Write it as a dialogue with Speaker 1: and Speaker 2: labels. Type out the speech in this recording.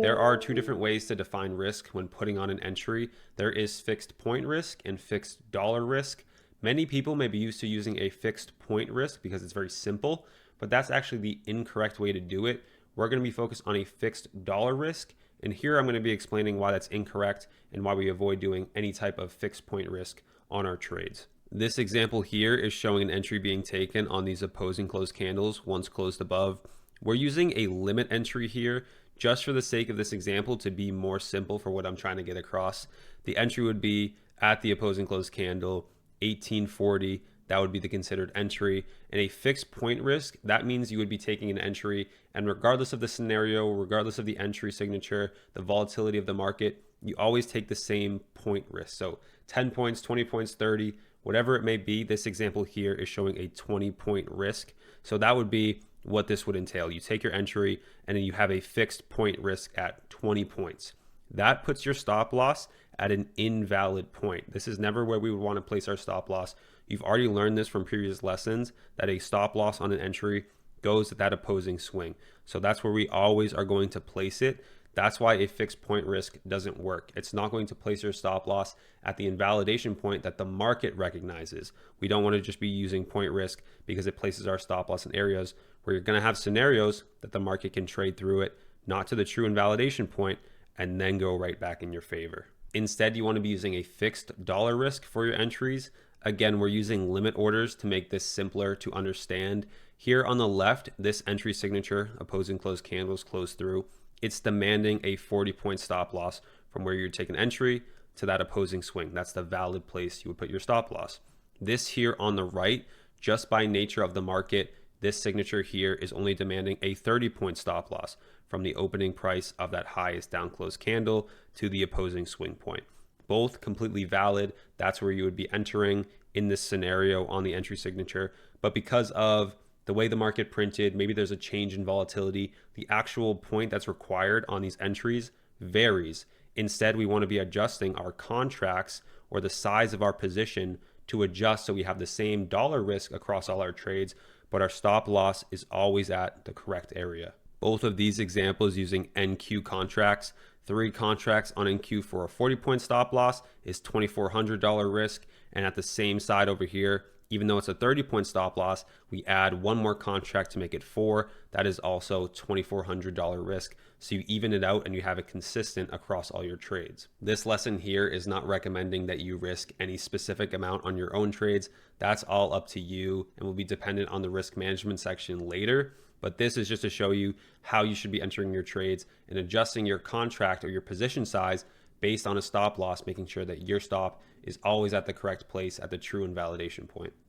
Speaker 1: there are two different ways to define risk when putting on an entry. There is fixed point risk and fixed dollar risk. Many people may be used to using a fixed point risk because it's very simple, but that's actually the incorrect way to do it. We're going to be focused on a fixed dollar risk, and here I'm going to be explaining why that's incorrect and why we avoid doing any type of fixed point risk on our trades. This example here is showing an entry being taken on these opposing closed candles once closed above. We're using a limit entry here just for the sake of this example to be more simple for what I'm trying to get across. The entry would be at the opposing closed candle, 1840. That would be the considered entry. And a fixed point risk, that means you would be taking an entry, and regardless of the scenario, regardless of the entry signature, the volatility of the market, you always take the same point risk. So 10 points, 20 points, 30, whatever it may be. This example here is showing a 20-point risk. So that would be what this would entail. You take your entry and then you have a fixed point risk at 20 points. That puts your stop loss at an invalid point. This is never where we would want to place our stop loss. You've already learned this from previous lessons that a stop loss on an entry goes at that opposing swing. So that's where we always are going to place it. That's why a fixed point risk doesn't work. It's not going to place your stop loss at the invalidation point that the market recognizes. We don't want to just be using point risk because it places our stop loss in areas where you're going to have scenarios that the market can trade through it, not to the true invalidation point, and then go right back in your favor. Instead, you want to be using a fixed dollar risk for your entries. Again, we're using limit orders to make this simpler to understand. Here on the left, this entry signature, opposing closed candles closed through, it's demanding a 40-point stop loss from where you're taking entry to that opposing swing. That's the valid place you would put your stop loss. This here on the right, just by nature of the market, this signature here is only demanding a 30-point stop loss from the opening price of that highest down close candle to the opposing swing point. Both completely valid. That's where you would be entering in this scenario on the entry signature. But because of the way the market printed, maybe there's a change in volatility, the actual point that's required on these entries varies. Instead, we want to be adjusting our contracts or the size of our position to adjust so we have the same dollar risk across all our trades, but our stop loss is always at the correct area. Both of these examples using NQ contracts, 3 contracts on NQ for a 40-point stop loss is $2,400 risk. And at the same side over here, even though it's a 30-point stop loss, we add one more contract to make it 4. That is also $2,400 risk. So you even it out and you have it consistent across all your trades. This lesson here is not recommending that you risk any specific amount on your own trades. That's all up to you and will be dependent on the risk management section later. But this is just to show you how you should be entering your trades and adjusting your contract or your position size based on a stop loss, making sure that your stop is always at the correct place at the true invalidation point.